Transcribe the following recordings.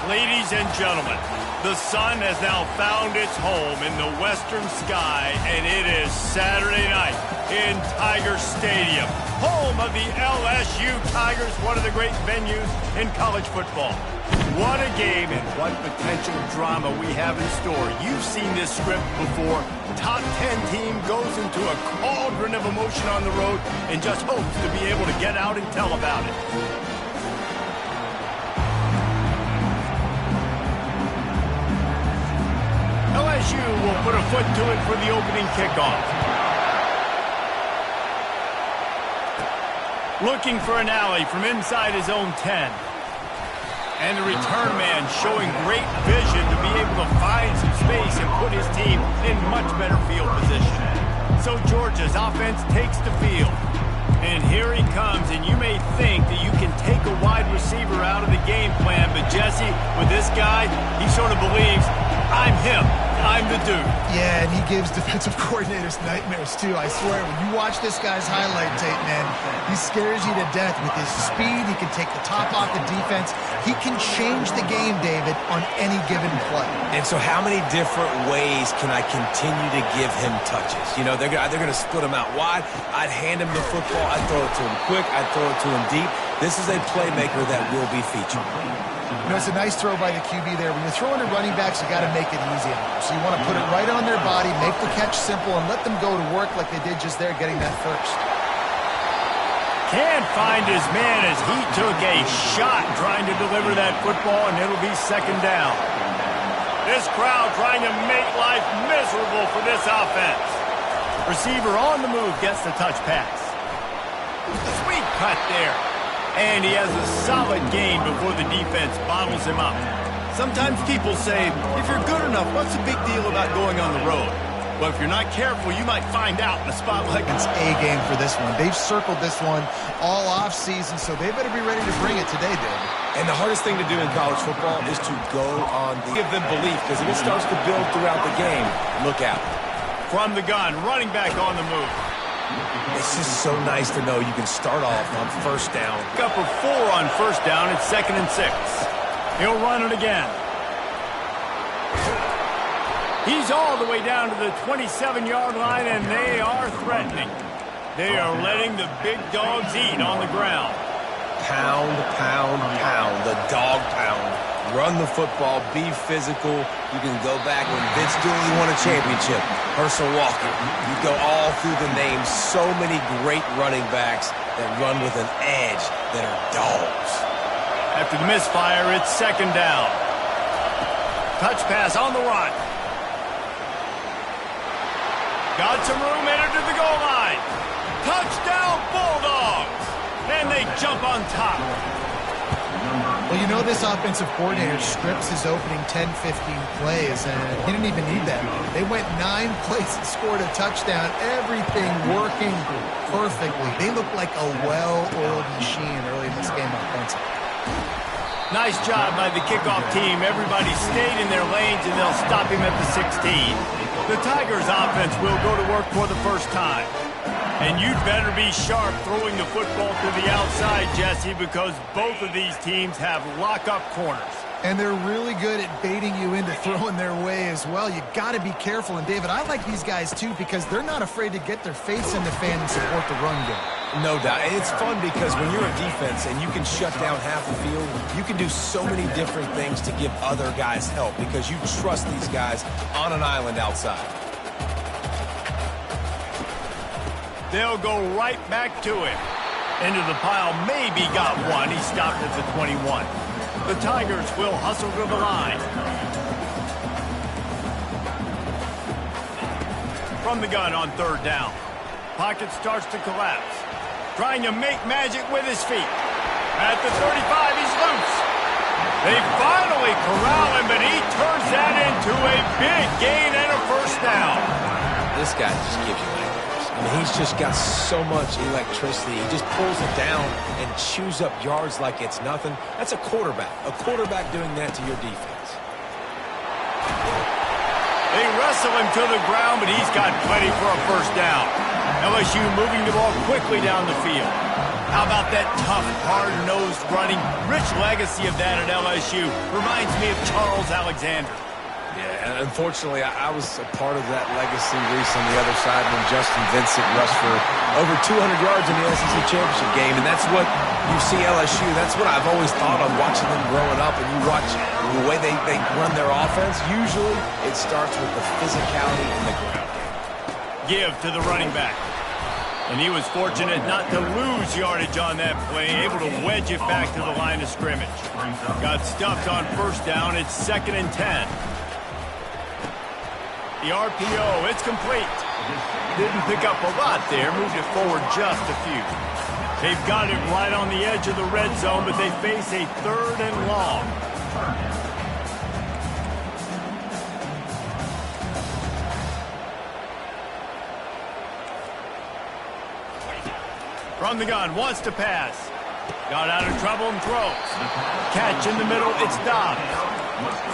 Ladies and gentlemen, the sun has now found its home in the western sky, and it is Saturday night in Tiger Stadium, home of the LSU Tigers, one of the great venues in college football. What a game and what potential drama we have in store. You've seen this script before. Top 10 team goes into a cauldron of emotion on the road and just hopes to be able to get out and tell about it. LSU will put a foot to it for the opening kickoff. Looking for an alley from inside his own 10. And the return man showing great vision to be able to find some space and put his team in much better field position. So Georgia's offense takes the field. And here he comes, and you may think that you can take a wide receiver out of the game plan, but Jesse, with this guy, he sort of believes, I'm him. I'm the dude. Yeah, and he gives defensive coordinators nightmares, too. I swear, when you watch this guy's highlight tape, man, he scares you to death with his speed. He can take the top off the defense. He can change the game, David, on any given play. And so how many different ways can I continue to give him touches? You know, they're going to split him out wide. I'd hand him the football. I'd throw it to him quick. I'd throw it to him deep. This is a playmaker that will be featured. You know, it's a nice throw by the QB there. When you're throwing to running backs, you got to make it easy on them. So you want to put it right on their body, make the catch simple, and let them go to work like they did just there, getting that first. Can't find his man as he took a shot trying to deliver that football, and it'll be second down. This crowd trying to make life miserable for this offense. Receiver on the move gets the touch pass. Sweet cut there. And he has a solid gain before the defense bottles him up. Sometimes people say, if you're good enough, what's the big deal about going on the road? Well, if you're not careful, you might find out in a spot like it's a game for this one. They've circled this one all off season, so they better be ready to bring it today, David. And the hardest thing to do in college football is to go on the give them belief, because if it starts to build throughout the game, look out. From the gun, running back on the move. It's just so nice to know you can start off on first down. Up for 4 on first down. It's 2nd and 6. He'll run it again. He's all the way down to the 27-yard line, and they are threatening. They are letting the big dogs eat on the ground. Pound, pound, pound. The dog pound. Run the football, be physical. You can go back when Vince Dooley won a championship. Herschel Walker. You go all through the names. So many great running backs that run with an edge that are dogs. After the misfire, it's second down. Touch pass on the run. Got some room, entered to the goal line. Touchdown, Bulldogs! And they jump on top. Well, you know this offensive coordinator scripts his opening 10, 15 plays, and he didn't even need that. They went 9 plays and scored a touchdown. Everything working perfectly. They look like a well-oiled machine early in this game offensively. Nice job by the kickoff team. Everybody stayed in their lanes, and they'll stop him at the 16. The Tigers offense will go to work for the first time. And you'd better be sharp throwing the football to the outside, Jesse, because both of these teams have lock-up corners. And they're really good at baiting you into throwing their way as well. You got to be careful. And, David, I like these guys, too, because they're not afraid to get their face in the fan and support the run game. No doubt. And it's fun because when you're a defense and you can shut down half the field, you can do so many different things to give other guys help because you trust these guys on an island outside. They'll go right back to him. Into the pile, maybe got one. He stopped at the 21. The Tigers will hustle to the line. From the gun on third down. Pocket starts to collapse. Trying to make magic with his feet. At the 35, he's loose. They finally corral him, but he turns that into a big gain and a first down. This guy just gives you nightmares. I mean, he's just got so much electricity. He just pulls it down and chews up yards like it's nothing. That's a quarterback. A quarterback doing that to your defense. They wrestle him to the ground, but he's got plenty for a first down. LSU moving the ball quickly down the field. How about that tough, hard-nosed running? Rich legacy of that at LSU. Reminds me of Charles Alexander. Yeah, and unfortunately, I was a part of that legacy, Reese, on the other side when Justin Vincent rushed for over 200 yards in the SEC Championship game, and that's what you see LSU. That's what I've always thought of watching them growing up, and you watch the way they run their offense. Usually, it starts with the physicality in the ground game. Give to the running back. And he was fortunate not to lose yardage on that play, able to wedge it back to the line of scrimmage. Got stuffed on first down. It's 2nd and 10. The RPO, it's complete. Didn't pick up a lot there, moved it forward just a few. They've got it right on the edge of the red zone, but they face a 3rd and long. From the gun, wants to pass. Got out of trouble and throws. Catch in the middle, it's Dobbs.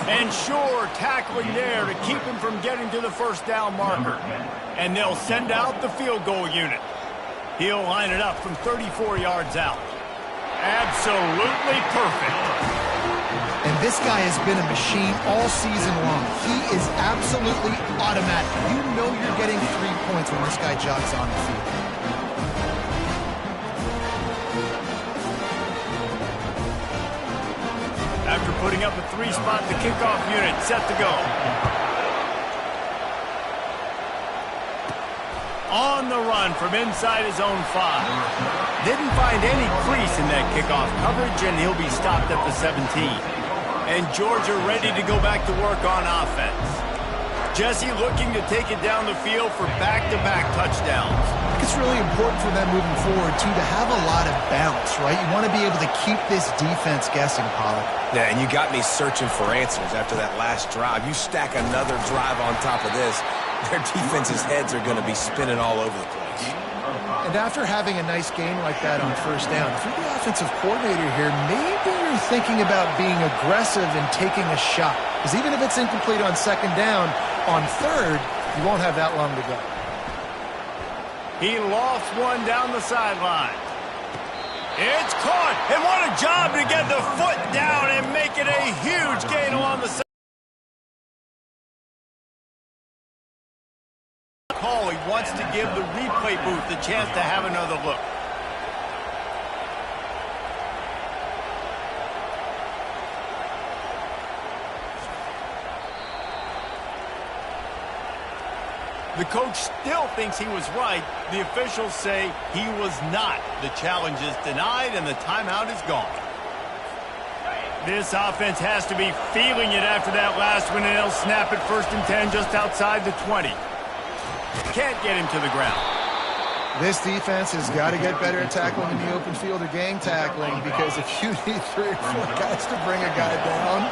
And Shore tackling there to keep him from getting to the first down marker. And they'll send out the field goal unit. He'll line it up from 34 yards out. Absolutely perfect. And this guy has been a machine all season long. He is absolutely automatic. You know you're getting 3 points when this guy jogs on the field. After putting up a 3-spot, the kickoff unit set to go. On the run from inside his own 5. Didn't find any crease in that kickoff coverage, and he'll be stopped at the 17. And Georgia ready to go back to work on offense. Jesse looking to take it down the field for back-to-back touchdowns. I think it's really important for them moving forward, too, to have a lot of balance, right? You want to be able to keep this defense guessing, Pollack. Yeah, and you got me searching for answers after that last drive. You stack another drive on top of this, their defense's heads are going to be spinning all over the place. And after having a nice game like that on first down, if you're the offensive coordinator here, maybe you're thinking about being aggressive and taking a shot. Because even if it's incomplete on 2nd down, on 3rd, you won't have that long to go. He lofts one down the sideline. It's caught, and what a job to get the foot down and make it a huge gain along the side. Call, he wants to give the replay booth the chance to have another look. The coach still thinks he was right. The officials say he was not. The challenge is denied, and the timeout is gone. This offense has to be feeling it after that last one, and they'll snap it 1st and 10 just outside the 20. Can't get him to the ground. This defense has got to get better at tackling in the open field or gang tackling, because if you need 3 or 4 guys to bring a guy down,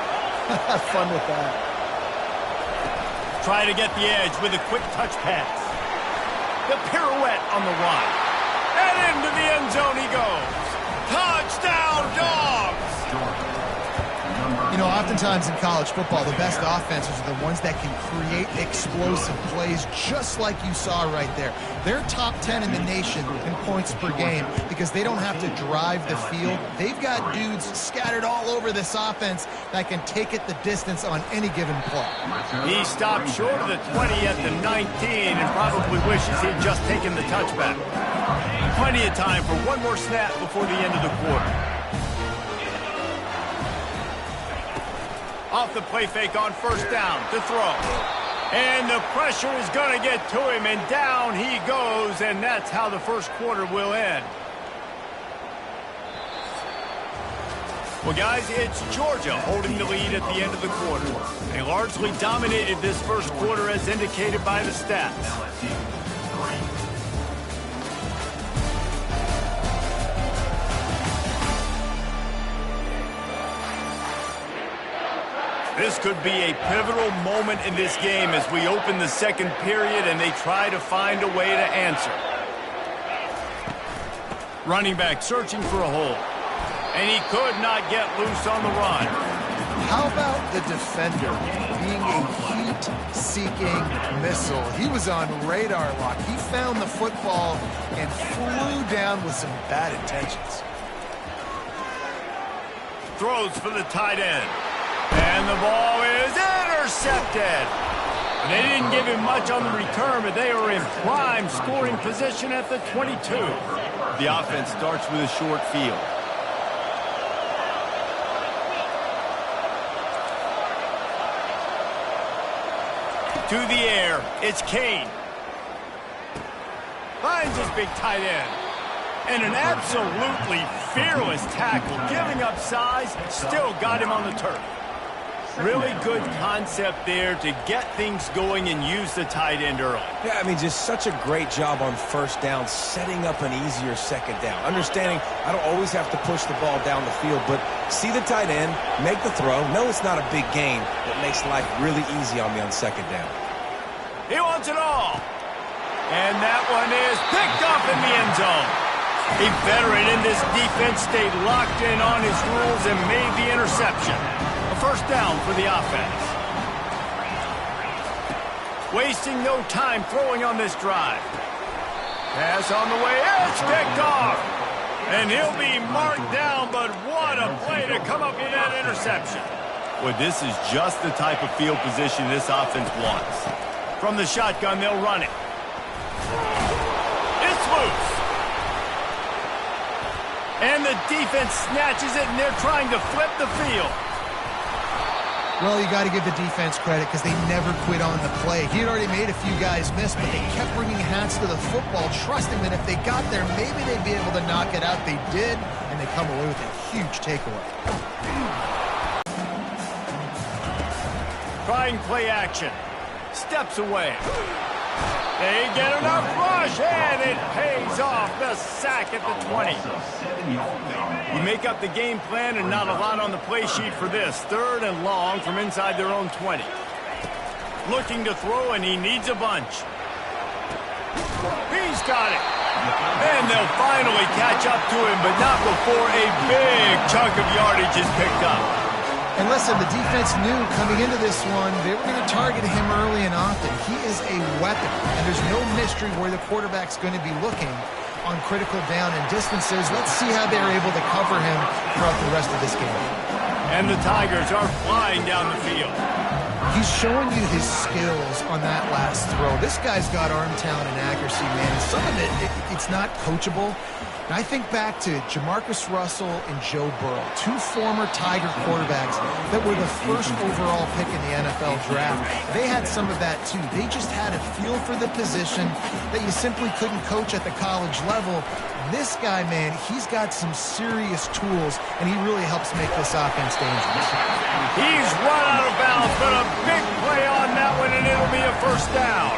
have fun with that. Try to get the edge with a quick touch pass. The pirouette on the run. And into the end zone he goes. Touchdown, Dogs! You know, oftentimes in college football, the best offenses are the ones that can create explosive plays, just like you saw right there. They're top 10 in the nation in points per game because they don't have to drive the field. They've got dudes scattered all over this offense that can take it the distance on any given play. He stopped short of the 20 at the 19 and probably wishes he'd just taken the touchback. Plenty of time for one more snap before the end of the quarter. Off the play fake on first down to throw. And the pressure is going to get to him, and down he goes, and that's how the first quarter will end. Well, guys, it's Georgia holding the lead at the end of the quarter. They largely dominated this first quarter as indicated by the stats. This could be a pivotal moment in this game as we open the second period and they try to find a way to answer. Running back searching for a hole. And he could not get loose on the run. How about the defender being a heat-seeking missile? He was on radar lock. He found the football and flew down with some bad intentions. Throws for the tight end. And the ball is intercepted. They didn't give him much on the return, but they were in prime scoring position at the 22. The offense starts with a short field. To the air, it's Kane. Finds his big tight end. And an absolutely fearless tackle, giving up size, still got him on the turf. Really good concept there to get things going and use the tight end early. Yeah, I mean, just such a great job on first down, setting up an easier second down. Understanding I don't always have to push the ball down the field, but see the tight end, make the throw. No, it's not a big gain. It makes life really easy on me on second down. He wants it all. And that one is picked off in the end zone. A veteran in this defense stayed locked in on his rules and made the interception. A first down for the offense. Wasting no time throwing on this drive. Pass on the way. It's picked off. And he'll be marked down, but what a play to come up with that interception. Well, this is just the type of field position this offense wants. From the shotgun, they'll run it. It's loose. And the defense snatches it, and they're trying to flip the field. Well, you got to give the defense credit because they never quit on the play. He had already made a few guys miss, but they kept bringing hats to the football, trusting that if they got there, maybe they'd be able to knock it out. They did, and they come away with a huge takeaway. Trying play action. Steps away. They get enough rush, and it pays off. The sack at the 20. You make up the game plan, and not a lot on the play sheet for this. Third and long from inside their own 20. Looking to throw, and he needs a bunch. He's got it. And they'll finally catch up to him, but not before a big chunk of yardage is picked up. And listen, the defense knew coming into this one, they were going to target him early and often. He is a weapon, and there's no mystery where the quarterback's going to be looking on critical down and distances. Let's see how they're able to cover him throughout the rest of this game. And the Tigers are flying down the field. He's showing you his skills on that last throw. This guy's got arm talent and accuracy, man. Some of it's not coachable. And I think back to Jamarcus Russell and Joe Burrow, two former Tiger quarterbacks that were the first overall pick in the NFL draft. They had some of that too. They just had a feel for the position that you simply couldn't coach at the college level. This guy, man, he's got some serious tools, and he really helps make this offense dangerous. He's run out of bounds, but a big play on that one, and it'll be a first down.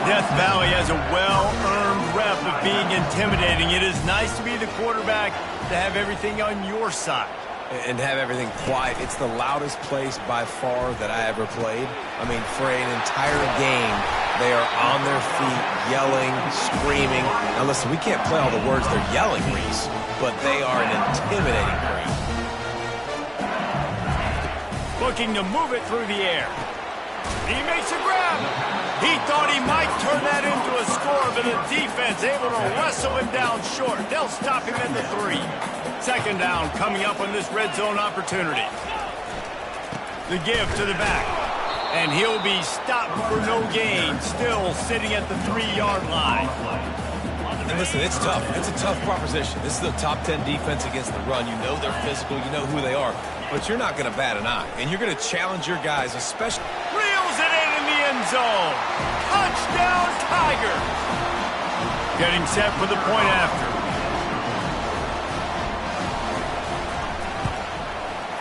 Death Valley has a well-earned rep of being intimidating. It is nice to be the quarterback, to have everything on your side. And have everything quiet. It's the loudest place by far that I ever played. I mean, for an entire game, they are on their feet, yelling, screaming. Now listen, we can't play all the words they're yelling, Reese, but they are an intimidating crowd. Looking to move it through the air. He makes a grab. He thought he might turn that into a score, but the defense able to wrestle him down short. They'll stop him at the 3. Second down coming up on this red zone opportunity. The give to the back. And he'll be stopped for no gain, still sitting at the 3-yard line. And listen, it's tough. It's a tough proposition. This is the top 10 defense against the run. You know they're physical. You know who they are. But you're not going to bat an eye. And you're going to challenge your guys, especially... Reels it in the end zone. Touchdown, Tiger. Getting set for the point after.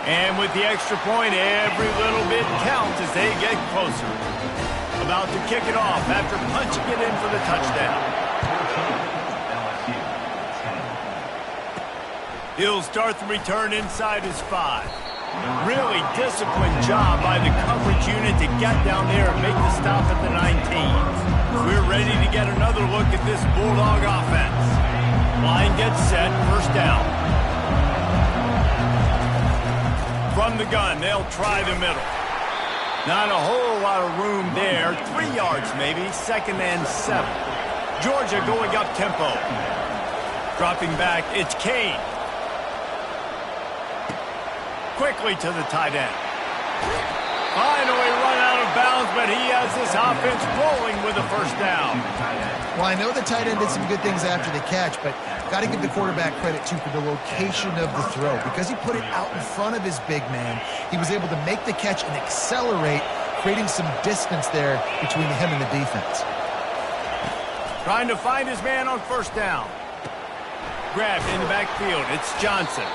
And with the extra point, every little bit counts as they get closer. About to kick it off after punching it in for the touchdown. He'll start the return inside his 5. Really disciplined job by the coverage unit to get down there and make the stop at the 19. We're ready to get another look at this Bulldog offense. Line gets set, first down. From the gun, they'll try the middle. Not a whole lot of room there. 3 yards maybe, 2nd and 7. Georgia going up tempo. Dropping back, it's Kane. Quickly to the tight end. Finally run out of bounds, but he has this offense rolling with a first down. Well, I know the tight end did some good things after the catch, but got to give the quarterback credit, too, for the location of the throw. Because he put it out in front of his big man, he was able to make the catch and accelerate, creating some distance there between him and the defense. Trying to find his man on first down. Grabbed in the backfield. It's Johnson.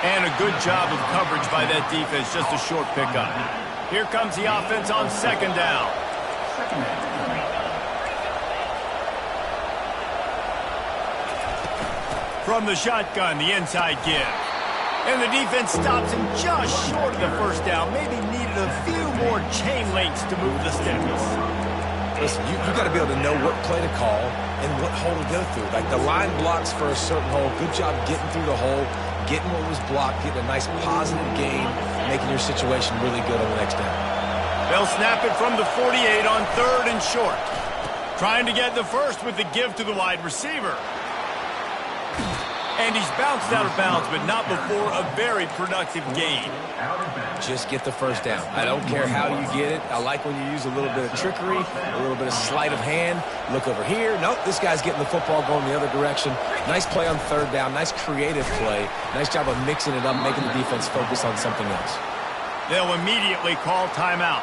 And a good job of coverage by that defense. Just a short pickup. Here comes the offense on 2nd down. From the shotgun, the inside give. And the defense stops him just short of the first down. Maybe needed a few more chain links to move the sticks. Listen, you got to be able to know what play to call and what hole to go through. Like the line blocks for a certain hole. Good job getting through the hole, getting what was blocked, getting a nice positive gain, making your situation really good on the next down. They'll snap it from the 48 on 3rd and short. Trying to get the first with the give to the wide receiver. And he's bounced out of bounds, but not before a very productive gain. Just get the first down. I don't care how you get it. I like when you use a little bit of trickery, a little bit of sleight of hand. Look over here. Nope, this guy's getting the football going the other direction. Nice play on 3rd down. Nice creative play. Nice job of mixing it up, making the defense focus on something else. They'll immediately call timeout.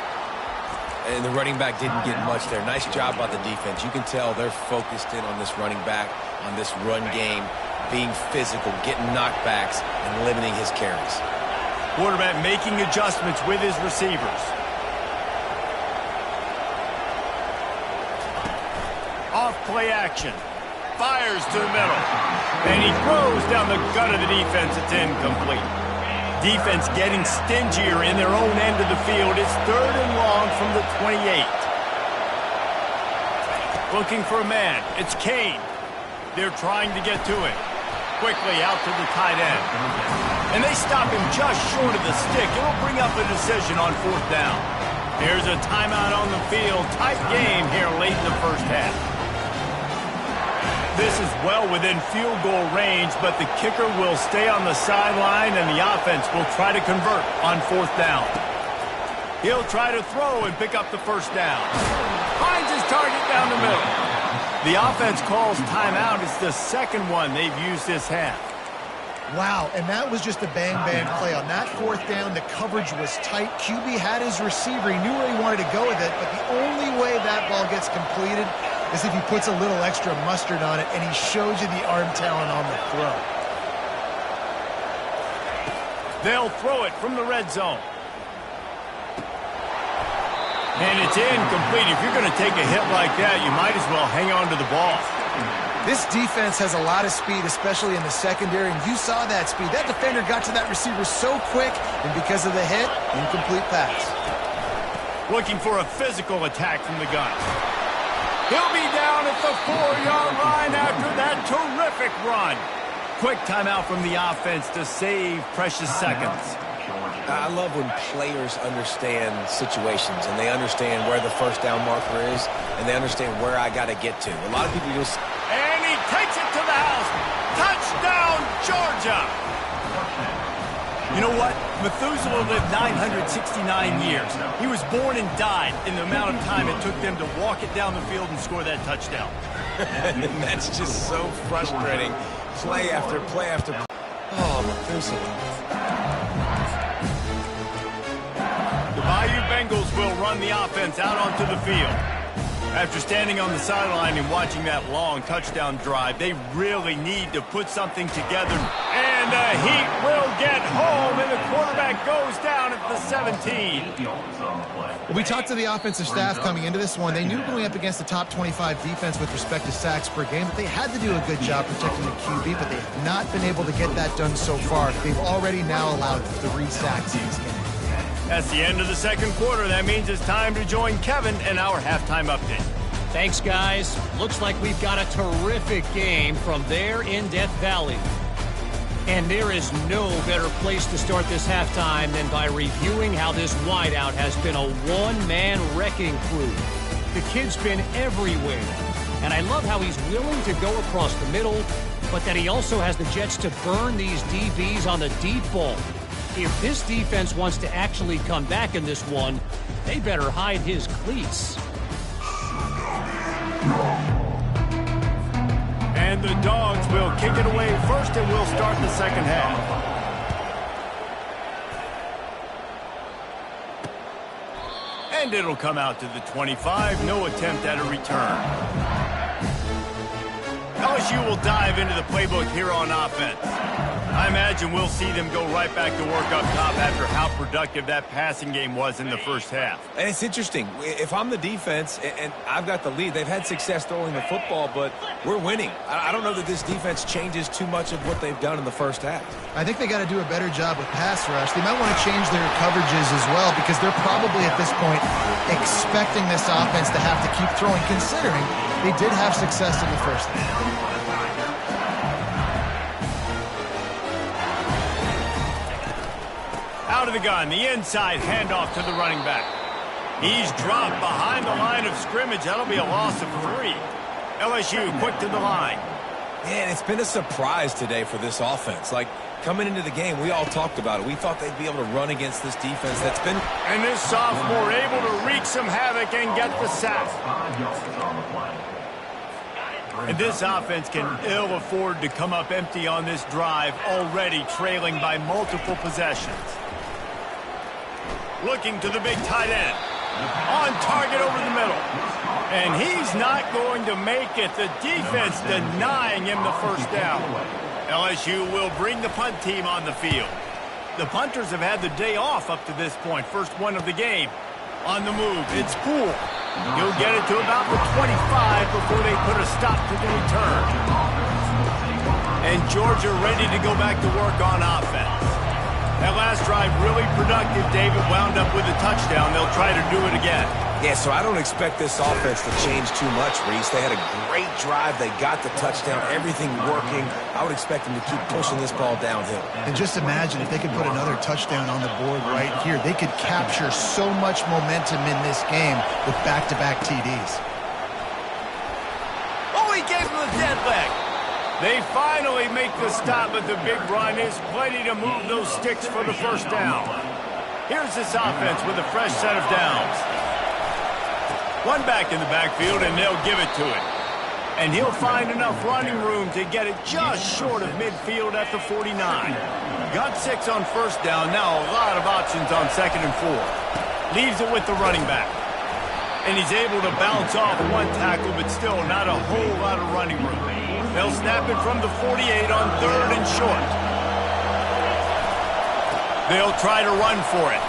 And the running back didn't get much there. Nice job by the defense. You can tell they're focused in on this running back, on this run game, being physical, getting knockbacks, and limiting his carries. Quarterback making adjustments with his receivers. Off play action. Fires to the middle. And he throws down the gut of the defense. It's incomplete. Defense getting stingier in their own end of the field. It's 3rd and long from the 28. Looking for a man. It's Kane. They're trying to get to it. Quickly out to the tight end. And they stop him just short of the stick. It'll bring up a decision on 4th down. Here's a timeout on the field. Tight game here late in the first half. This is well within field goal range, but the kicker will stay on the sideline, and the offense will try to convert on 4th down. He'll try to throw and pick up the first down. Finds his target down the middle. The offense calls timeout. It's the 2nd one they've used this half. Wow, and that was just a bang-bang play. On that 4th down, the coverage was tight. QB had his receiver. He knew where he wanted to go with it, but the only way that ball gets completed is if he puts a little extra mustard on it, and he shows you the arm talent on the throw. They'll throw it from the red zone. And it's incomplete. If you're going to take a hit like that, you might as well hang on to the ball. This defense has a lot of speed, especially in the secondary, and you saw that speed. That defender got to that receiver so quick, and because of the hit, incomplete pass. Looking for a physical attack from the gun. He'll be down at the 4-yard line after that terrific run. Quick timeout from the offense to save precious seconds. I love when players understand situations and they understand where the first down marker is and they understand where I got to get to. A lot of people just... And he takes it to the house. Touchdown, Georgia. You know what? Methuselah lived 969 years. He was born and died in the amount of time it took them to walk it down the field and score that touchdown. That's just so frustrating. Play after play after play. Oh, Methuselah. The Bayou Bengals will run the offense out onto the field. After standing on the sideline and watching that long touchdown drive, they really need to put something together. And the Heat will get home, and the quarterback goes down at the 17. We talked to the offensive staff coming into this one. They knew going up against the top 25 defense with respect to sacks per game that they had to do a good job protecting the QB, but they have not been able to get that done so far. They've already now allowed 3 sacks in this game. That's the end of the second quarter. That means it's time to join Kevin in our halftime update. Thanks, guys. Looks like we've got a terrific game from there in Death Valley. And there is no better place to start this halftime than by reviewing how this wideout has been a one-man wrecking crew. The kid's been everywhere. And I love how he's willing to go across the middle, but that he also has the Jets to burn these DBs on the deep ball. If this defense wants to actually come back in this one, they better hide his cleats. And the Dogs will kick it away first, and we'll start the second half. And it'll come out to the 25. No attempt at a return. LSU will dive into the playbook here on offense. I imagine we'll see them go right back to work up top after how productive that passing game was in the first half. And it's interesting. If I'm the defense and I've got the lead, they've had success throwing the football, but we're winning. I don't know that this defense changes too much of what they've done in the first half. I think they got to do a better job with pass rush. They might want to change their coverages as well because they're probably at this point expecting this offense to have to keep throwing, considering they did have success in the first half. Out of the gun, the inside handoff to the running back. He's dropped behind the line of scrimmage. That'll be a loss of 3. LSU quick to the line. Man, it's been a surprise today for this offense. Like, coming into the game, we all talked about it. We thought they'd be able to run against this defense that's been... And this sophomore able to wreak some havoc and get the sack. And this offense can ill afford to come up empty on this drive, already trailing by multiple possessions. Looking to the big tight end. On target over the middle. And he's not going to make it. The defense denying him the first down. LSU will bring the punt team on the field. The punters have had the day off up to this point. First one of the game. On the move, it's Poole. He'll get it to about the 25 before they put a stop to the return. And Georgia ready to go back to work on offense. That last drive really productive. David wound up with a touchdown. They'll try to do it again. Yeah, so I don't expect this offense to change too much, Reese. They had a great drive. They got the touchdown. Everything working. I would expect them to keep pushing this ball downhill. And just imagine if they could put another touchdown on the board right here. They could capture so much momentum in this game with back-to-back TDs. Oh, he gave him the dead leg. They finally make the stop, but the big run is plenty to move those sticks for the first down. Here's this offense with a fresh set of downs. One back in the backfield, and they'll give it to him. And he'll find enough running room to get it just short of midfield at the 49. Got 6 on first down. Now a lot of options on 2nd and 4. Leaves it with the running back. And he's able to bounce off one tackle, but still not a whole lot of running room. They'll snap it from the 48 on 3rd and short. They'll try to run for it.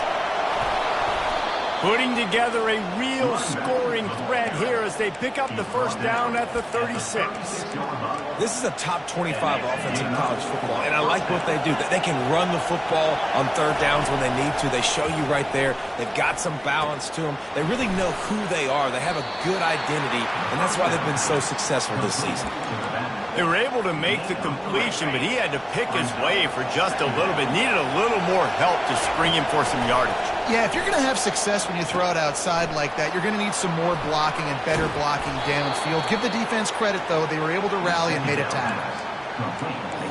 Putting together a real scoring threat here as they pick up the first down at the 36. This is a top 25 offense in college football, and I like what they do. They can run the football on 3rd downs when they need to. They show you right there. They've got some balance to them. They really know who they are. They have a good identity, and that's why they've been so successful this season. They were able to make the completion, but he had to pick his way for just a little bit. Needed a little more help to spring him for some yardage. Yeah, if you're going to have success when you throw it outside like that, you're going to need some more blocking and better blocking downfield. Give the defense credit, though. They were able to rally and made a tackle.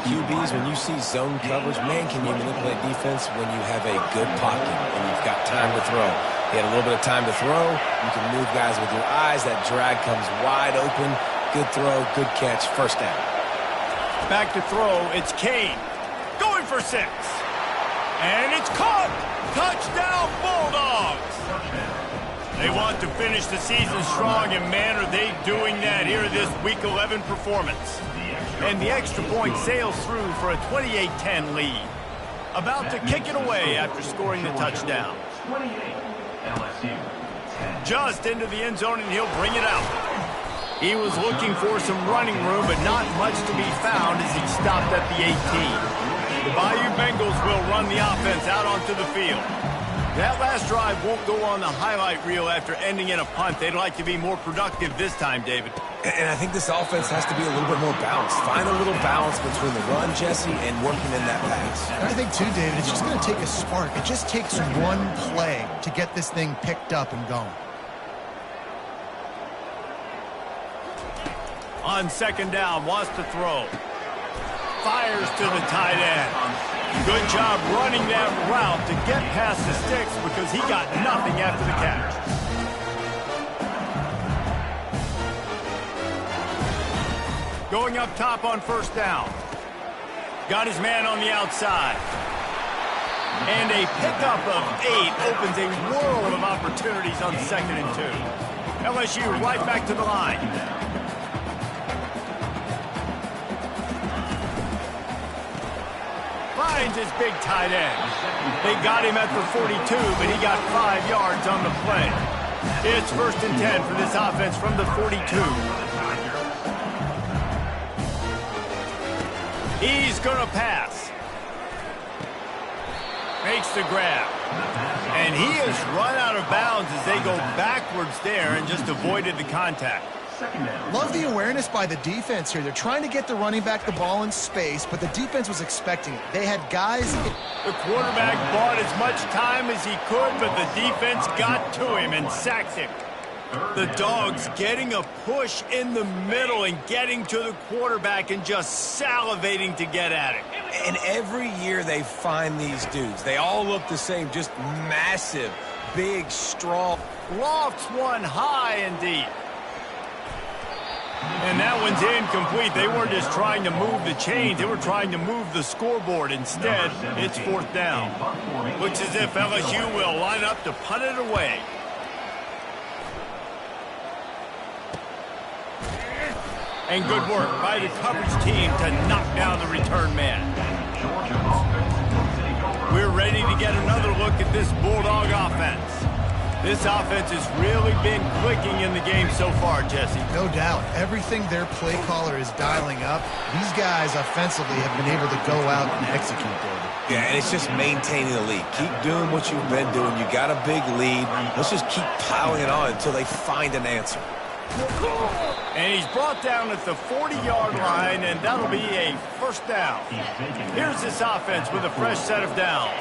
QBs, when you see zone coverage, man, can you manipulate defense when you have a good pocket and you've got time to throw. You had a little bit of time to throw. You can move guys with your eyes. That drag comes wide open. Good throw, good catch, first down. Back to throw, it's Kane. Going for 6. And it's caught! Touchdown, Bulldogs! They want to finish the season strong, and man, are they doing that here in this Week 11 performance. And the extra point sails through for a 28-10 lead. About to kick it away after scoring the touchdown. Just into the end zone, and he'll bring it out. He was looking for some running room, but not much to be found as he stopped at the 18. The Bayou Bengals will run the offense out onto the field. That last drive won't go on the highlight reel after ending in a punt. They'd like to be more productive this time, David. And I think this offense has to be a little bit more balanced. Find a little balance between the run, Jesse, and working in that pass. I think, too, David, it's just going to take a spark. It just takes one play to get this thing picked up and going. On second down, wants to throw. Fires to the tight end. Good job running that route to get past the sticks because he got nothing after the catch. Going up top on first down. Got his man on the outside. And a pickup of 8 opens a world of opportunities on 2nd and 2. LSU right back to the line. Finds his big tight end. They got him at the 42, but he got 5 yards on the play. It's 1st and 10 for this offense from the 42. He's going to pass. Makes the grab. And he has run out of bounds as they go backwards there and just avoided the contact. Love the awareness by the defense here. They're trying to get the running back the ball in space, but the defense was expecting it. They had guys. The quarterback bought as much time as he could, but the defense got to him and sacked him. The Dogs getting a push in the middle and getting to the quarterback and just salivating to get at it. And every year they find these dudes. They all look the same, just massive, big, strong. Lofts one high and deep. And that one's incomplete. They weren't just trying to move the chains. They were trying to move the scoreboard. Instead, it's 4th down. Looks as if LSU will line up to punt it away. And good work by the coverage team to knock down the return man. We're ready to get another look at this Bulldog offense. This offense has really been clicking in the game so far, Jesse. No doubt. Everything their play caller is dialing up, these guys offensively have been able to go out and execute, David. Yeah, and it's just maintaining the lead. Keep doing what you've been doing. You got a big lead. Let's just keep piling it on until they find an answer. And he's brought down at the 40-yard line, and that'll be a 1st down. Here's this offense with a fresh set of downs.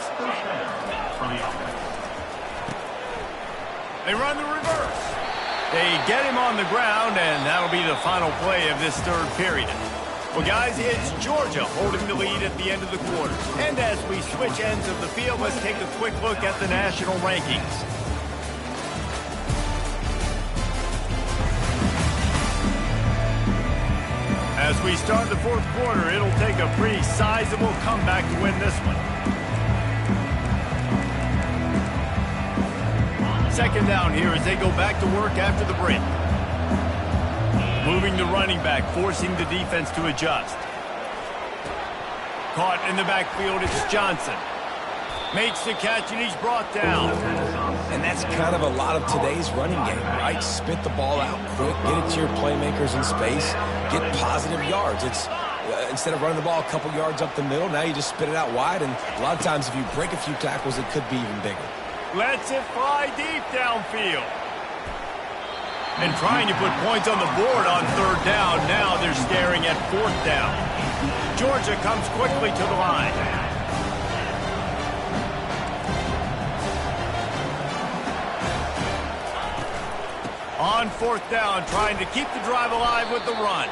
They run the reverse. They get him on the ground, and that'll be the final play of this 3rd period. Well, guys, it's Georgia holding the lead at the end of the quarter. And as we switch ends of the field, let's take a quick look at the national rankings. As we start the 4th quarter, it'll take a pretty sizable comeback to win this one. 2nd down here as they go back to work after the break. Moving the running back, forcing the defense to adjust. Caught in the backfield, it's Johnson. Makes the catch, and he's brought down. And that's kind of a lot of today's running game, right? Spit the ball out quick, get it to your playmakers in space, get positive yards. It's instead of running the ball a couple yards up the middle, now you just spit it out wide, and a lot of times if you break a few tackles, it could be even bigger. Lets it fly deep downfield. And trying to put points on the board on 3rd down. Now they're staring at 4th down. Georgia comes quickly to the line. On 4th down, trying to keep the drive alive with the run.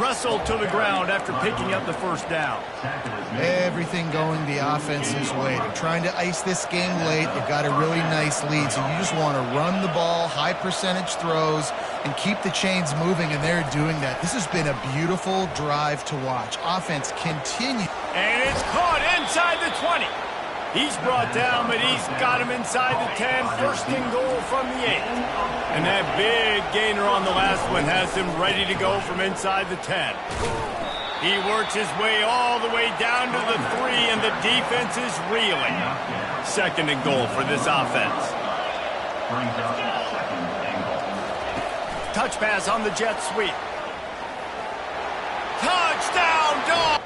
Russell to the ground after picking up the 1st down. Everything going the offense's way. They're trying to ice this game late. They've got a really nice lead, so you just want to run the ball, high percentage throws, and keep the chains moving, and they're doing that. This has been a beautiful drive to watch. Offense continue. And it's caught inside the 20. He's brought down, but he's got him inside the 10. 1st and goal from the 8. And that big gainer on the last one has him ready to go from inside the 10. He works his way all the way down to the 3, and the defense is reeling. 2nd and goal for this offense. Touch pass on the jet sweep. Touchdown, Dog!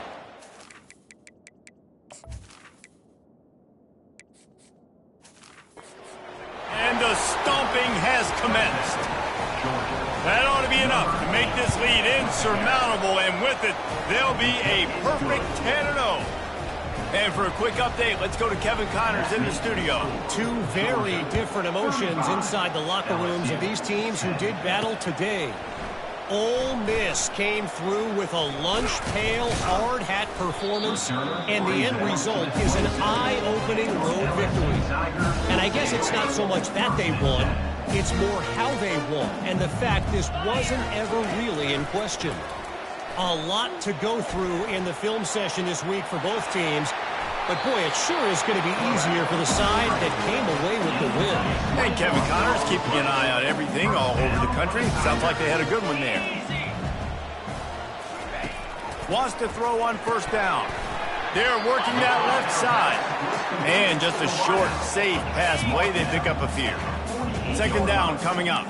And the stomping has commenced. That ought to be enough to make this lead insurmountable, and with it, they'll be a perfect 10-0. And for a quick update, let's go to Kevin Connors in the studio. Two very different emotions inside the locker rooms of these teams who did battle today. Ole Miss came through with a lunch pail hard hat performance, and the end result is an eye-opening road victory. And I guess it's not so much that they won, it's more how they won, and the fact this wasn't ever really in question. A lot to go through in the film session this week for both teams, but boy, it sure is going to be easier for the side that came away with the win. And Kevin Connors keeping an eye on everything all over the country. Sounds like they had a good one there. Wants to throw on first down. They're working that left side. And just a short, safe pass play. They pick up a few. Second down coming up.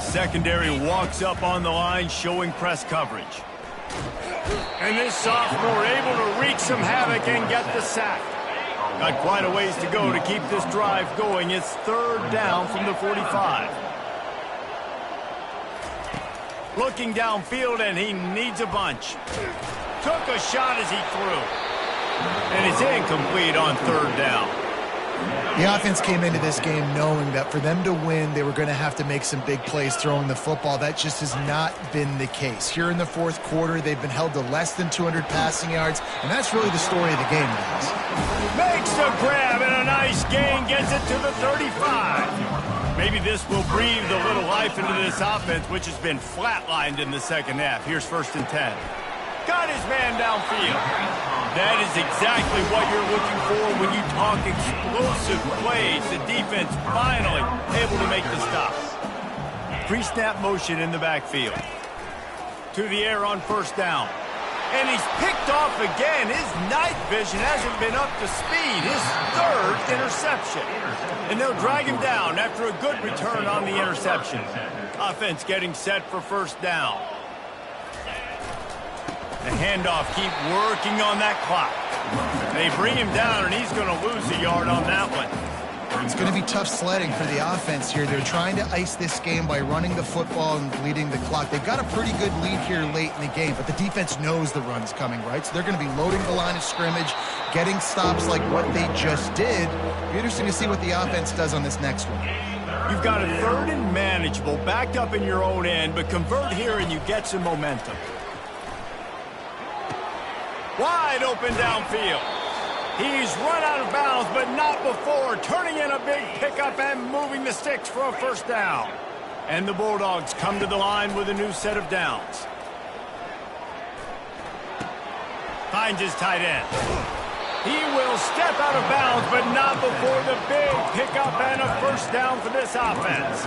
Secondary walks up on the line, showing press coverage. And this sophomore able to wreak some havoc and get the sack. Got quite a ways to go to keep this drive going. It's third down from the 45. Looking downfield, and he needs a bunch. Took a shot as he threw. And it's incomplete on third down. The offense came into this game knowing that for them to win, they were going to have to make some big plays throwing the football. That just has not been the case. Here in the fourth quarter, they've been held to less than 200 passing yards, and that's really the story of the game, guys. Makes the grab, and a nice gain gets it to the 35. Maybe this will breathe a little life into this offense, which has been flatlined in the second half. Here's 1st and 10. Got his man downfield. That is exactly what you're looking for when you talk explosive plays. The defense finally able to make the stop. Pre-snap motion in the backfield. To the air on first down. And he's picked off again. His night vision hasn't been up to speed. His third interception. And they'll drag him down after a good return on the interception. Offense getting set for first down. The handoff, keep working on that clock. They bring him down, and he's going to lose a yard on that one. It's going to be tough sledding for the offense here. They're trying to ice this game by running the football and bleeding the clock. They've got a pretty good lead here late in the game, but the defense knows the run's coming, right? So they're going to be loading the line of scrimmage, getting stops like what they just did. It'll be interesting to see what the offense does on this next one. You've got a third and manageable, backed up in your own end, but convert here and you get some momentum. Wide open downfield. He's run out of bounds, but not before turning in a big pickup and moving the sticks for a first down. And the Bulldogs come to the line with a new set of downs. Finds his tight end. He will step out of bounds, but not before the big pickup and a first down for this offense.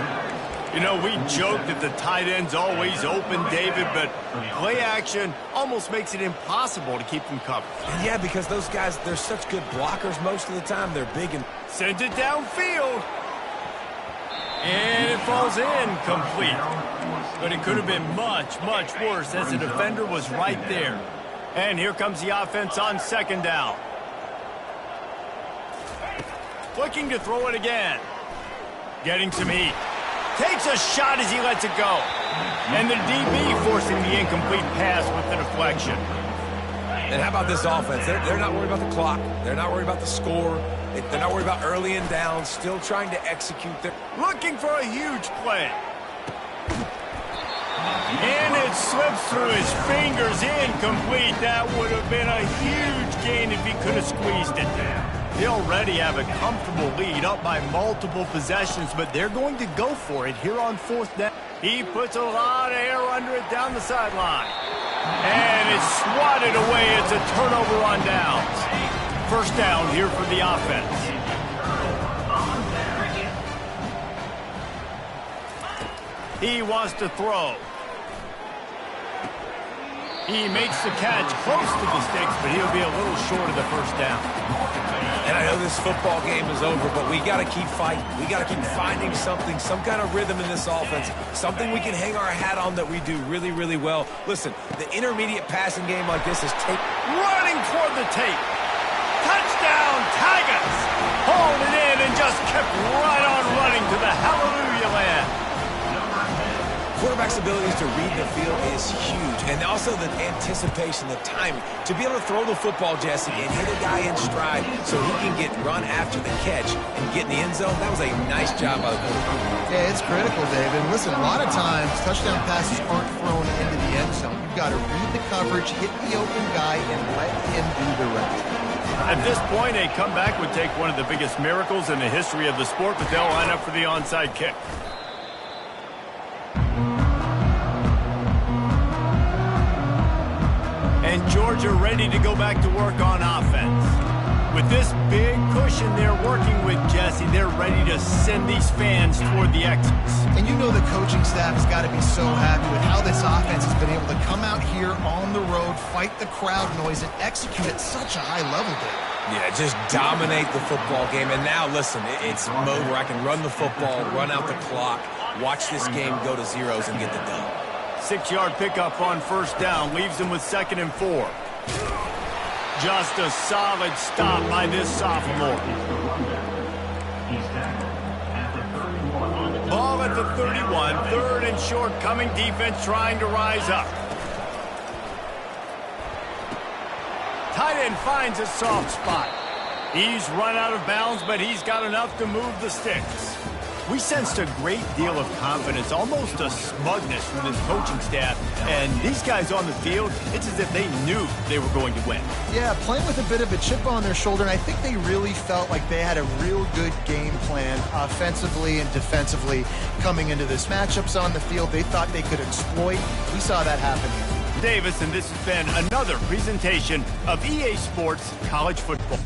You know, we joke that the tight end's always open, David, but play action almost makes it impossible to keep them covered. Yeah, because those guys, they're such good blockers most of the time. They're big and... Sends it downfield. And it falls in complete. But it could have been much, much worse as the defender was right there. And here comes the offense on second down. Looking to throw it again. Getting some heat. Takes a shot as he lets it go. And the DB forcing the incomplete pass with the deflection. And how about this offense? They're not worried about the clock. They're not worried about the score. They're not worried about early and down. Still trying to execute their... Looking for a huge play. And it slips through his fingers, incomplete. That would have been a huge gain if he could have squeezed it. They already have a comfortable lead up by multiple possessions, but they're going to go for it here on fourth down. He puts a lot of air under it down the sideline. And it's swatted away. It's a turnover on downs. First down here for the offense. He wants to throw. He makes the catch close to the sticks, but he'll be a little short of the first down. And I know this football game is over, but we got to keep fighting. We got to keep finding something, some kind of rhythm in this offense, something we can hang our hat on that we do really, really well. Listen, the intermediate passing game like this is tape. Running toward the tape. Touchdown, Tigers! Hauled it in and just kept right Quarterback's abilities to read the field is huge, and also the anticipation, the timing. To be able to throw the football, Jesse, and hit a guy in stride so he can get run after the catch and get in the end zone, that was a nice job by the quarterback. Yeah, it's critical, David. Listen, a lot of times, touchdown passes aren't thrown into the end zone. You've got to read the coverage, hit the open guy, and let him do the rest. At this point, a comeback would take one of the biggest miracles in the history of the sport, but they'll line up for the onside kick. And Georgia ready to go back to work on offense. With this big cushion they're working with, Jesse, they're ready to send these fans toward the exits. And you know the coaching staff has got to be so happy with how this offense has been able to come out here on the road, fight the crowd noise, and execute at such a high level, David. Yeah, just dominate the football game. And now, listen, it's mode where I can run the football, run out the clock, watch this game go to zeros and get the dub. 6-yard pickup on first down leaves them with 2nd and 4. Just a solid stop by this sophomore. Ball at the 31, 3rd and short, coming defense trying to rise up. Tight end finds a soft spot. He's run out of bounds, but he's got enough to move the sticks. We sensed a great deal of confidence, almost a smugness from this coaching staff. And these guys on the field, it's as if they knew they were going to win. Yeah, playing with a bit of a chip on their shoulder, and I think they really felt like they had a real good game plan offensively and defensively coming into this. Matchups on the field they thought they could exploit. We saw that happen here. Davis, and this has been another presentation of EA Sports College Football.